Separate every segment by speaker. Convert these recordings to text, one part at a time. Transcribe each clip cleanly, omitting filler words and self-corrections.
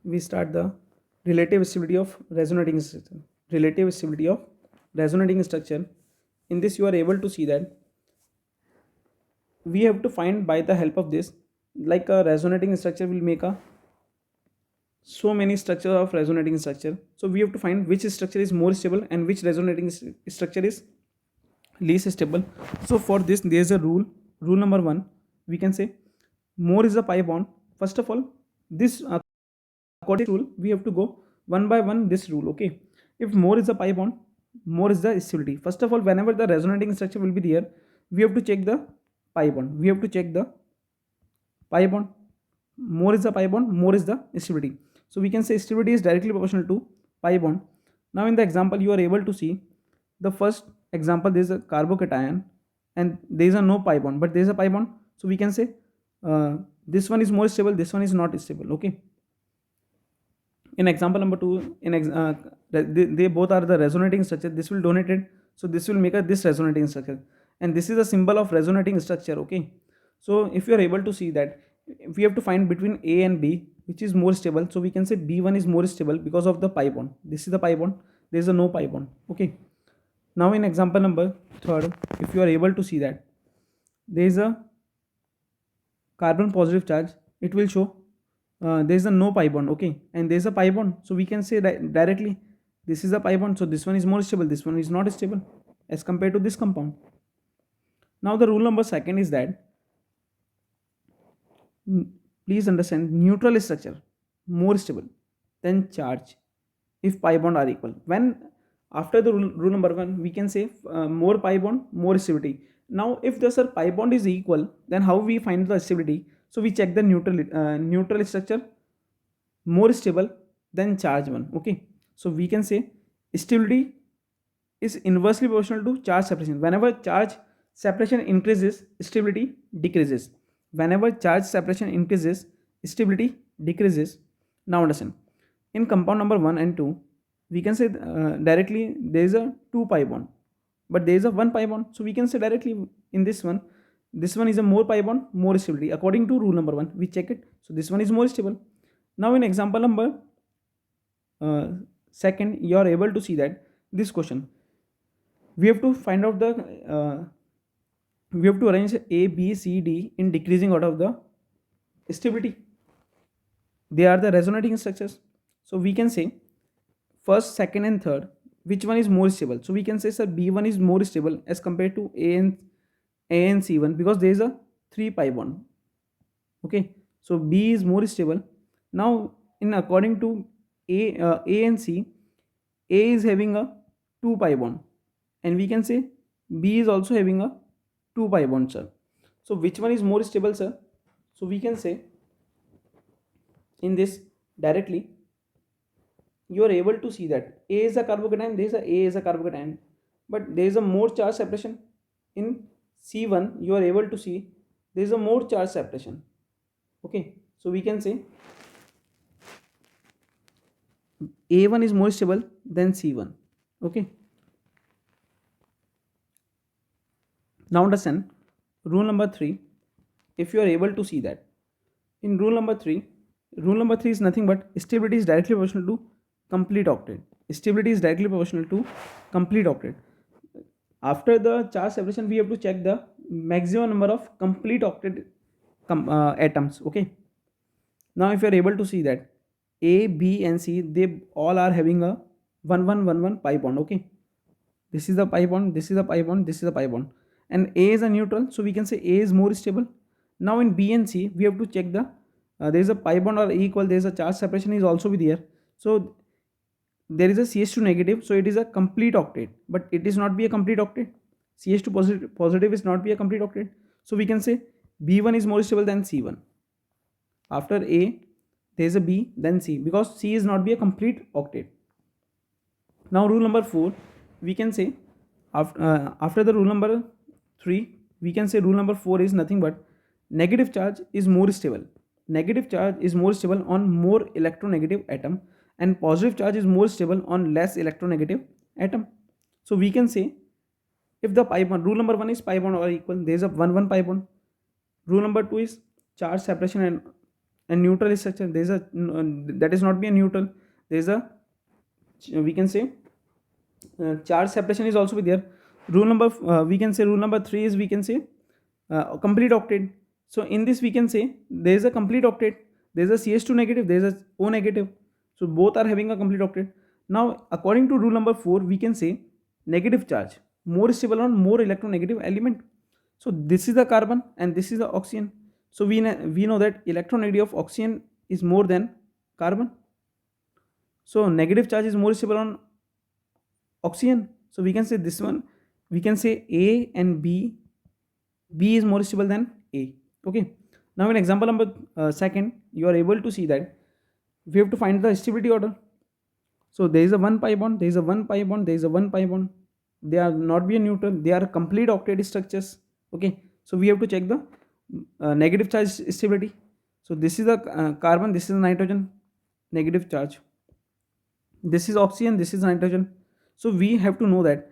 Speaker 1: we start the relative stability of resonating structure. Relative stability of resonating structure. In this, you are able to see that we have to find by the help of this, like a resonating structure will make a so many structure of resonating structure. So we have to find which structure is more stable and which resonating structure is least stable. So for this, there is a rule. Rule number one, we can say more is the pi bond. First of all, this according to rule, we have to go one by one this rule. Okay, if more is the pi bond, more is the stability. First of all, whenever the resonating structure will be there, we have to check the pi bond. We have to check the pi bond. More is the pi bond, more is the stability. So we can say stability is directly proportional to pi bond. Now in the example, you are able to see the first example, there is a carbocation and there is a no pi bond, but there is a pi bond. So we can say this one is more stable, this one is not stable. Okay, in example number two, they both are the resonating structure. This will donate it, so this will make a this resonating structure, and this is a symbol of resonating structure. Okay, so if you are able to see that, if we have to find between A and B which is more stable, so we can say B1 is more stable because of the pi bond. This is the pi bond, there is a no pi bond. Okay, now in example number third, if you are able to see that there is a carbon positive charge, it will show there is a no pi bond. Okay, and there is a pi bond, so we can say that directly this is a pi bond, so this one is more stable, this one is not stable as compared to this compound. Now the rule number second is that, please understand, neutral structure more stable than charge if pi bond are equal. When after the rule number one, we can say more pi bond, more stability. Now if the sir pi bond is equal, then how we find the stability? So we check the neutral structure more stable than charge one. Okay, so we can say stability is inversely proportional to charge separation. Whenever charge separation increases, stability decreases. Whenever charge separation increases, stability decreases. Now understand, in compound number 1 and 2, we can say directly there is a 2 pi bond, but there is a 1 pi bond. So we can say directly in this one is a more pi bond, more stability. According to rule number 1, we check it. So this one is more stable. Now in example number second, you are able to see that this question, we have to find out the we have to arrange A, B, C, D in decreasing order of the stability. They are the resonating structures. So we can say first, second, and third, which one is more stable? So we can say sir B1 is more stable as compared to A and C1 because there is a 3 pi bond. Okay, so B is more stable. Now in according to A and C, A is having a 2 pi bond, and we can say B is also having a 2 pi bond, sir. So which one is more stable, sir? So we can say in this directly, you are able to see that A is a carbocation, there is a A is a carbocation, but there is a more charge separation. In C1, you are able to see there is a more charge separation. Okay, so we can say A1 is more stable than C1. Okay, now understand rule number 3. If you are able to see that in rule number 3, rule number 3 is nothing but stability is directly proportional to complete octet. Stability is directly proportional to complete octet. After the charge separation, we have to check the maximum number of complete octet atoms. Okay, now if you are able to see that A, B and C, they all are having a 1 1 1 1 pi bond. Okay, this is the pi bond, this is the pi bond, this is the pi bond, and A is a neutral, so we can say A is more stable. Now in B and C, we have to check the there is a pi bond are equal, there is a charge separation is also be there. So there is a CH2 negative, so it is a complete octet, but it is not be a complete octet. CH2 positive is not be a complete octet. So we can say B1 is more stable than C1. After A, there is a B, then C, because C is not be a complete octet. Now rule number 4, we can say after the rule number 3, we can say rule number 4 is nothing but negative charge is more stable. Negative charge is more stable on more electronegative atom, and positive charge is more stable on less electronegative atom. So we can say if the pi bond, rule number 1 is pi bond are equal, there is a 1 1 pi bond. Rule number 2 is charge separation and neutral structure, there is a that is not be a neutral, there is a, we can say, charge separation is also be there. Rule number we can say rule number 3 is, we can say, complete octet. So in this we can say there is a complete octet, there is a CH2 negative, there is a O negative, so both are having a complete octet. Now according to rule number 4 we can say negative charge more stable on more electronegative element. So this is the carbon and this is the oxygen. So we know that electronegativity of oxygen is more than carbon. So negative charge is more stable on oxygen. So we can say this one, we can say A and B, B is more stable than A. Okay. Now in example number second, you are able to see that we have to find the stability order. So there is a 1 pi bond, there is a 1 pi bond, there is a 1 pi bond. They are not be a neutral, they are complete octet structures. Okay. So we have to check the negative charge stability. So this is the carbon, this is the nitrogen, negative charge. This is oxygen, this is nitrogen. So we have to know that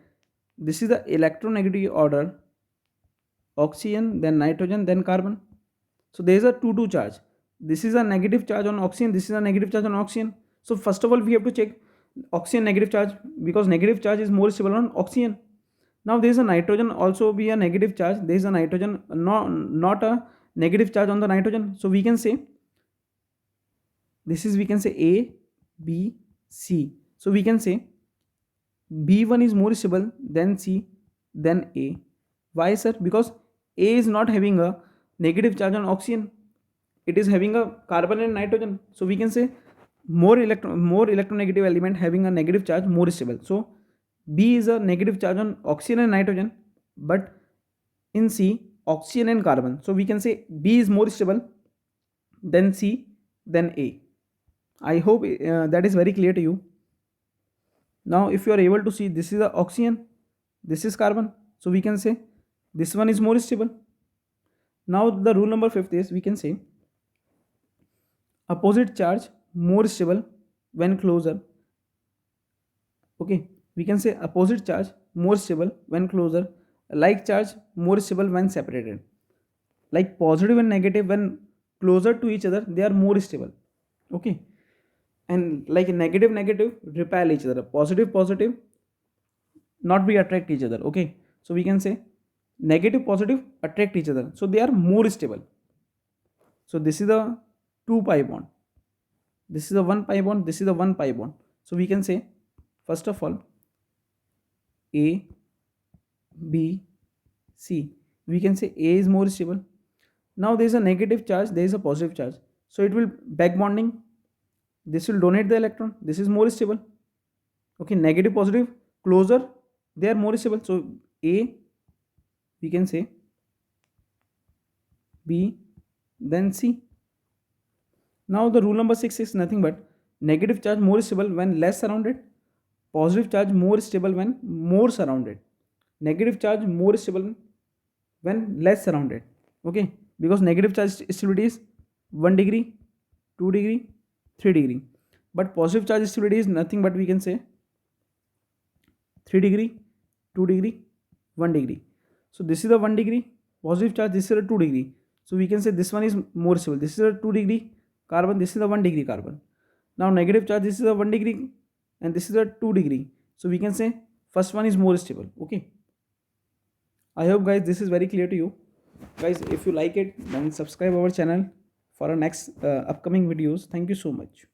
Speaker 1: this is the electronegativity order, oxygen, then nitrogen, then carbon. So there is a 2-2 charge. This is a negative charge on oxygen, this is a negative charge on oxygen. So first of all we have to check oxygen negative charge, because negative charge is more stable on oxygen. Now there is a nitrogen also be a negative charge, there is a nitrogen, not a negative charge on the nitrogen. So we can say this is, we can say A, B, C. So we can say B1 is more stable than C, then A. Why, sir? Because A is not having a negative charge on oxygen, it is having a carbon and nitrogen. So we can say more electronegative element having a negative charge more stable. So B is a negative charge on oxygen and nitrogen, but in C oxygen and carbon. So we can say B is more stable than C, then A. I hope that is very clear to you. Now if you are able to see, this is the oxygen, this is carbon, so we can say this one is more stable. Now the rule number 5 is, we can say opposite charge more stable when closer. Okay, we can say opposite charge more stable when closer, like charge more stable when separated. Like positive and negative when closer to each other, they are more stable. Okay, and like negative repel each other, positive not be attract each other. Okay, so we can say negative positive attract each other, so they are more stable. So this is the 2 pi bond, this is the 1 pi bond, this is the 1 pi bond. So we can say first of all A, B, C, we can say A is more stable. Now there is a negative charge, there is a positive charge, so it will back bonding, this will donate the electron, this is more stable. Okay, negative positive closer, they are more stable. So A, we can say B, then C. Now the rule number 6 is nothing but negative charge more stable when less surrounded, positive charge more stable when more surrounded, negative charge more stable when less surrounded. Okay, because negative charge stability is 1 degree, 2 degree, 3 degree, but positive charge stability is nothing but, we can say, 3 degree, 2 degree, 1 degree. So this is the 1 degree positive charge, this is a 2 degree. So we can say this one is more stable, this is a 2 degree carbon, this is a 1 degree carbon. Now negative charge, this is a 1 degree and this is a 2 degree. So we can say first one is more stable. Okay, I hope guys this is very clear to you. Guys, if you like it, then subscribe our channel for our next upcoming videos. Thank you so much.